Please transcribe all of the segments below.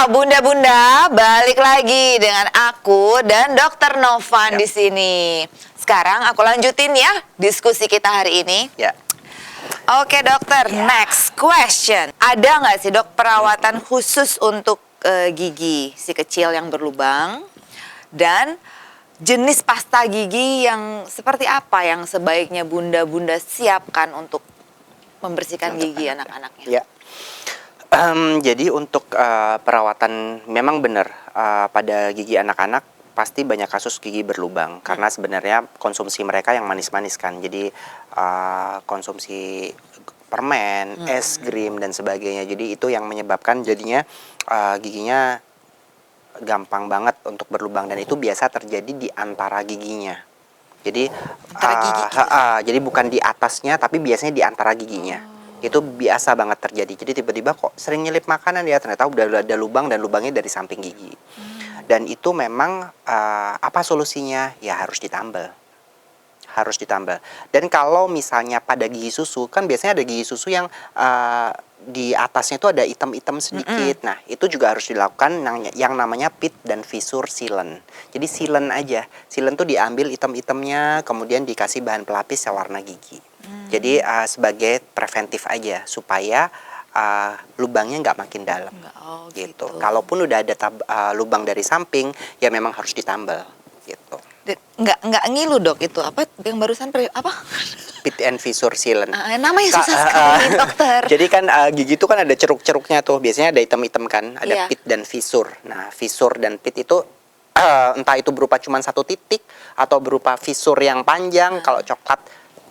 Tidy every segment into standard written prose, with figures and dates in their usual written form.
Bunda-bunda, balik lagi dengan aku dan Dokter Novan di sini. Sekarang aku lanjutin ya diskusi kita hari ini. Ya. Oke dokter, next question. Ada nggak sih dok perawatan khusus untuk gigi si kecil yang berlubang? Dan jenis pasta gigi yang seperti apa yang sebaiknya bunda-bunda siapkan untuk membersihkan gigi anak-anaknya? Ya. Jadi untuk perawatan memang benar pada gigi anak-anak pasti banyak kasus gigi berlubang karena sebenarnya konsumsi mereka yang manis-manis kan. Jadi konsumsi permen, es krim dan sebagainya. Jadi itu yang menyebabkan jadinya giginya gampang banget untuk berlubang dan itu biasa terjadi di antara giginya. Jadi jadi bukan di atasnya tapi biasanya di antara giginya. Itu biasa banget terjadi. Jadi tiba-tiba kok sering nyelip makanan ya, ternyata udah ada lubang dan lubangnya dari samping gigi. Dan itu memang apa solusinya? Ya harus ditambal. Harus ditambal. Dan kalau misalnya pada gigi susu, kan biasanya ada gigi susu yang di atasnya itu ada hitam-hitam sedikit. Nah, itu juga harus dilakukan yang namanya pit dan fissure sealant. Jadi sealant aja. Sealant tuh diambil hitam-hitamnya, kemudian dikasih bahan pelapis warna gigi. Jadi sebagai preventif aja supaya lubangnya nggak makin dalam. Gitu. Kalaupun udah ada lubang dari samping, ya memang harus ditambal. Gitu. Nggak ngilu dok itu apa yang barusan apa? Pit and fissure sealant. Namanya susah sekali dokter. Jadi kan gigi itu kan ada ceruk-ceruknya tuh, biasanya ada hitam-hitam kan, ada pit dan fissure. Nah fissure dan pit itu entah itu berupa cuma satu titik atau berupa fissure yang panjang. Kalau coklat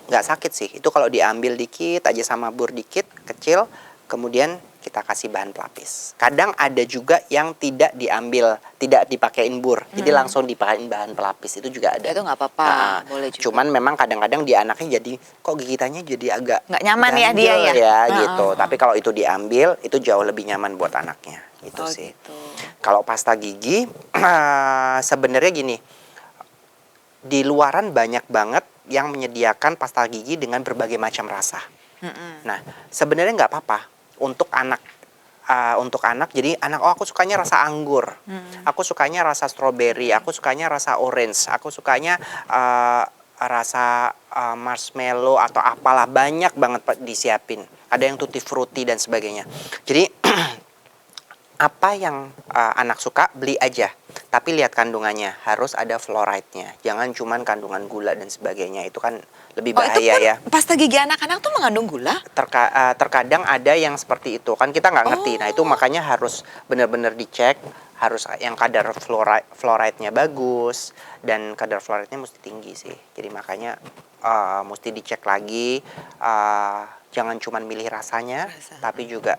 nggak sakit sih, itu kalau diambil dikit aja sama bur dikit kecil, kemudian kita kasih bahan pelapis. Kadang ada juga yang tidak diambil, tidak dipakein bur, jadi langsung dipakein bahan pelapis, itu juga ada. Itu nggak apa-apa, boleh juga. Cuman memang kadang-kadang di anaknya jadi kok gigitannya jadi agak nggak nyaman ya dia ya. Gitu. Tapi kalau itu diambil, itu jauh lebih nyaman buat anaknya. Gitu sih. Gitu. Kalau pasta gigi, sebenarnya gini, di luaran banyak banget yang menyediakan pasta gigi dengan berbagai macam rasa. Nah, sebenarnya nggak apa-apa untuk anak. Jadi anak, aku sukanya rasa anggur, aku sukanya rasa stroberi, aku sukanya rasa orange, aku sukanya rasa marshmallow atau apalah, banyak banget disiapin. Ada yang tutti frutti dan sebagainya. Jadi apa yang anak suka beli aja, tapi lihat kandungannya, harus ada fluoride-nya, jangan cuman kandungan gula dan sebagainya, itu kan lebih bahaya ya. Pasta gigi anak-anak tuh mengandung gula? Terkadang ada yang seperti itu, kan kita nggak ngerti. Nah itu makanya harus benar-benar dicek, harus yang kadar fluoride-nya bagus dan kadar fluoride-nya mesti tinggi sih. Jadi makanya mesti dicek lagi, jangan cuman milih rasanya, tapi juga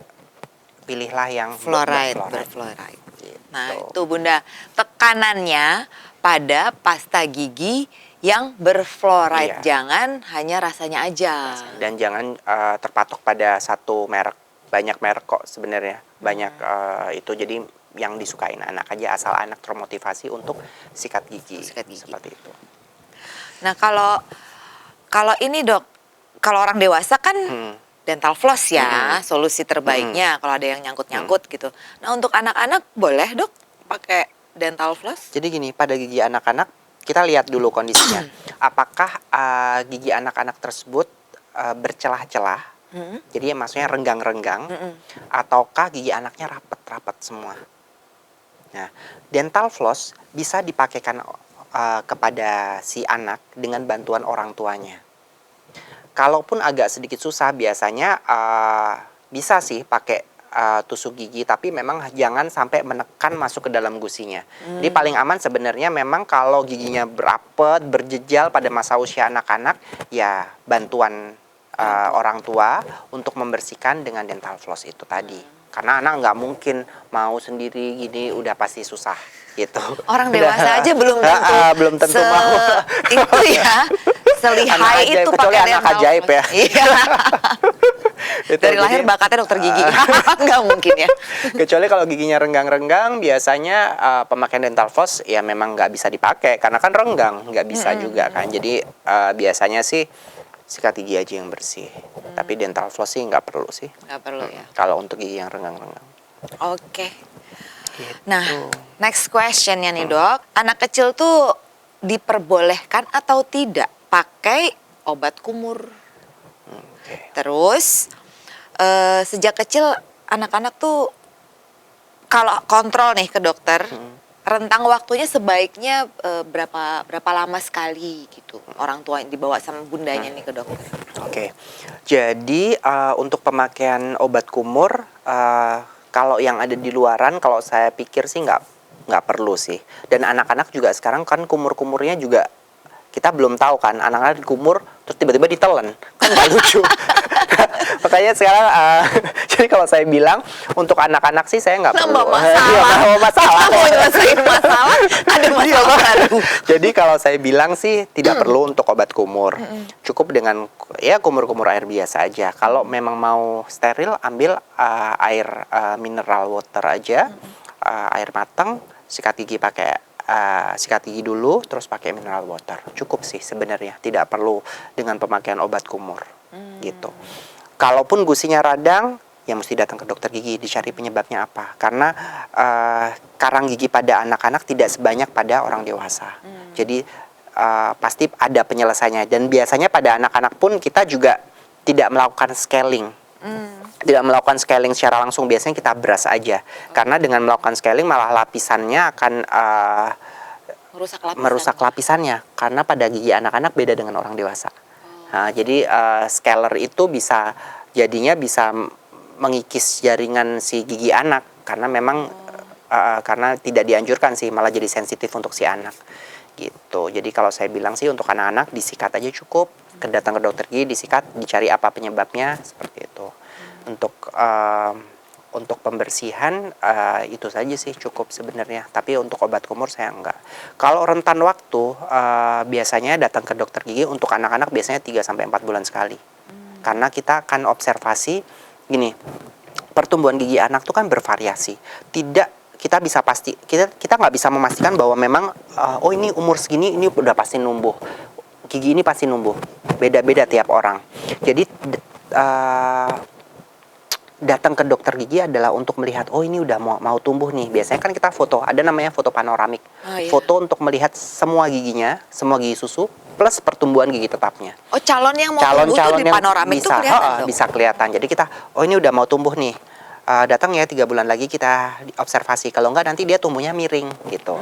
pilihlah yang berfluoride. Gitu. Nah itu bunda, tekanannya pada pasta gigi yang berfluoride, jangan hanya rasanya aja. Dan jangan terpatok pada satu merek, banyak merek kok sebenarnya, banyak itu, jadi yang disukain anak aja, asal anak termotivasi untuk sikat gigi. Seperti itu. Nah kalau ini dok, kalau orang dewasa kan dental floss ya, solusi terbaiknya kalau ada yang nyangkut-nyangkut gitu. Nah untuk anak-anak boleh dok pakai dental floss? Jadi gini, pada gigi anak-anak kita lihat dulu kondisinya. Apakah gigi anak-anak tersebut bercelah-celah, jadi maksudnya renggang-renggang, ataukah gigi anaknya rapat-rapat semua. Nah, dental floss bisa dipakaikan kepada si anak dengan bantuan orang tuanya. Kalaupun agak sedikit susah, biasanya bisa sih pakai tusuk gigi, tapi memang jangan sampai menekan masuk ke dalam gusinya. Jadi paling aman sebenarnya memang kalau giginya berapet, berjejal pada masa usia anak-anak, ya bantuan orang tua untuk membersihkan dengan dental floss itu tadi. Karena anak nggak mungkin mau sendiri gini, udah pasti susah gitu. Orang dewasa aja belum tentu mau. Itu ya. Selihai itu kecuali anak ajaib ya. Dari lahir bakatnya dokter gigi. Nggak mungkin ya. Kecuali kalau giginya renggang-renggang, biasanya pemakaian dental floss ya memang nggak bisa dipakai karena kan renggang, nggak bisa juga kan. Jadi biasanya sih sikat gigi aja yang bersih. Tapi dental floss sih nggak perlu sih. Nggak perlu ya. Kalau untuk gigi yang renggang-renggang. Oke. Gitu. Nah, next questionnya nih dok, anak kecil tuh diperbolehkan atau tidak pakai obat kumur? Oke. Terus sejak kecil anak-anak tuh kalau kontrol nih ke dokter, rentang waktunya sebaiknya berapa lama sekali gitu orang tua yang dibawa sama bundanya nih ke dokter? Oke, jadi untuk pemakaian obat kumur, kalau yang ada di luaran, kalau saya pikir sih nggak perlu sih. Dan anak-anak juga sekarang kan kumur-kumurnya juga kita belum tahu kan, anak-anak kumur terus tiba-tiba ditelan, kan nggak lucu. Makanya sekarang, jadi kalau saya bilang untuk anak-anak sih saya nggak perlu. Nambah masalah. Iya, nambah masalah. Kita mau nyelesain masalah, ada Iya, masalah Pak. baru. Jadi kalau saya bilang sih tidak perlu untuk obat kumur. Cukup dengan ya kumur-kumur air biasa aja. Kalau memang mau steril, ambil air mineral water aja, air matang, sikat gigi pakai sikat gigi dulu, terus pakai mineral water. Cukup sih sebenarnya, tidak perlu dengan pemakaian obat kumur, gitu. Kalaupun gusinya radang, ya mesti datang ke dokter gigi, dicari penyebabnya apa. Karena karang gigi pada anak-anak tidak sebanyak pada orang dewasa. Jadi pasti ada penyelesaiannya. Dan biasanya pada anak-anak pun kita juga tidak melakukan scaling. Tidak melakukan scaling secara langsung, biasanya kita brush aja. Karena dengan melakukan scaling malah lapisannya akan merusak lapisannya. Karena pada gigi anak-anak beda dengan orang dewasa. Nah, jadi scaler itu jadinya bisa mengikis jaringan si gigi anak. Karena memang karena tidak dianjurkan sih, malah jadi sensitif untuk si anak. Gitu. Jadi kalau saya bilang sih untuk anak-anak disikat aja cukup, datang ke dokter gigi, disikat, dicari apa penyebabnya, seperti itu. Untuk pembersihan itu saja sih cukup sebenarnya. Tapi untuk obat kumur saya enggak. Kalau rentan waktu biasanya datang ke dokter gigi untuk anak-anak biasanya 3 sampai 4 bulan sekali. Karena kita akan observasi gini, pertumbuhan gigi anak tuh kan bervariasi. Kita nggak bisa memastikan bahwa memang oh ini umur segini ini udah pasti numbuh, gigi ini pasti numbuh, beda-beda tiap orang. Jadi datang ke dokter gigi adalah untuk melihat oh ini udah mau tumbuh nih. Biasanya kan kita foto, ada namanya foto panoramik, foto untuk melihat semua giginya, semua gigi susu plus pertumbuhan gigi tetapnya. Oh, calon yang mau tumbuh tuh di panoramik tuh kelihatan. Bisa kelihatan. Jadi kita oh ini udah mau tumbuh nih. Datang ya 3 bulan lagi kita observasi, kalau enggak nanti dia tumbuhnya miring gitu.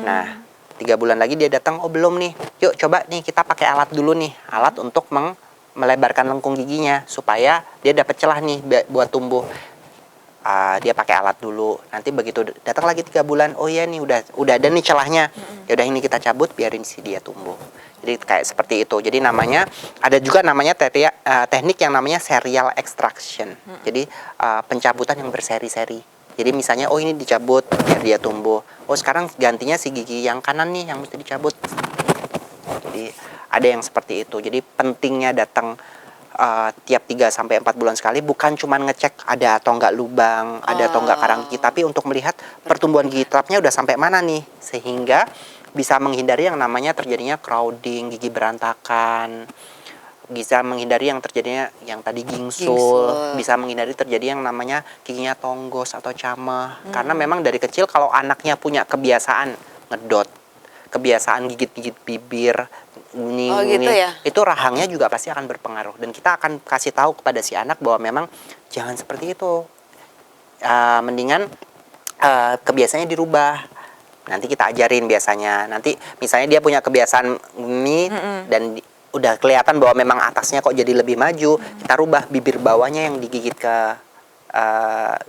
Nah 3 bulan lagi dia datang, oh belum nih, yuk coba nih kita pakai alat dulu nih, alat untuk melebarkan lengkung giginya supaya dia dapat celah nih buat tumbuh. Dia pakai alat dulu, nanti begitu datang lagi 3 bulan, oh ya nih udah ada nih celahnya, ya udah ini kita cabut biarin si dia tumbuh. Jadi kayak seperti itu. Jadi ada juga namanya teknik yang namanya serial extraction. Jadi pencabutan yang berseri-seri. Jadi misalnya oh ini dicabut biar dia tumbuh. Oh sekarang gantinya si gigi yang kanan nih yang mesti dicabut. Jadi ada yang seperti itu. Jadi pentingnya datang tiap 3 sampai 4 bulan sekali, bukan cuma ngecek ada atau enggak lubang, ada atau enggak karang gigi, tapi untuk melihat pertumbuhan gigi tetapnya udah sampai mana nih, sehingga bisa menghindari yang namanya terjadinya crowding, gigi berantakan, bisa menghindari yang terjadinya yang tadi gingsul, bisa menghindari terjadi yang namanya giginya tonggos atau camah. Karena memang dari kecil kalau anaknya punya kebiasaan ngedot, kebiasaan gigit-gigit bibir, gitu ya? itu rahangnya juga pasti akan berpengaruh. Dan kita akan kasih tahu kepada si anak bahwa memang jangan seperti itu. Mendingan kebiasaannya dirubah. Nanti kita ajarin biasanya. Nanti misalnya dia punya kebiasaan ini dan udah kelihatan bahwa memang atasnya kok jadi lebih maju, kita rubah bibir bawahnya yang digigit ke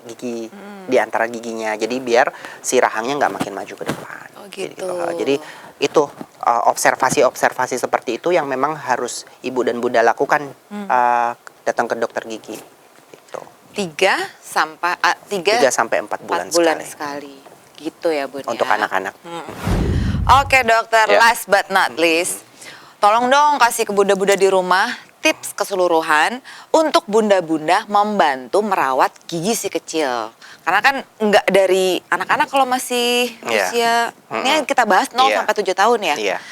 gigi di antara giginya. Jadi biar si rahangnya nggak makin maju ke depan. Oh gitu. Jadi itu observasi seperti itu yang memang harus ibu dan bunda lakukan datang ke dokter gigi. Gitu. 3 sampai 4 bulan sekali. Gitu ya Bun. Untuk anak-anak. Oke dokter, last but not least, tolong dong kasih ke bunda-bunda di rumah tips keseluruhan untuk bunda-bunda membantu merawat gigi si kecil. Karena kan nggak dari anak-anak kalau masih usia, ini kita bahas 0 sampai 7 tahun ya.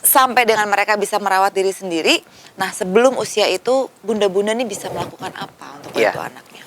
Sampai dengan mereka bisa merawat diri sendiri. Nah sebelum usia itu bunda-bunda nih bisa melakukan apa untuk bantu anaknya?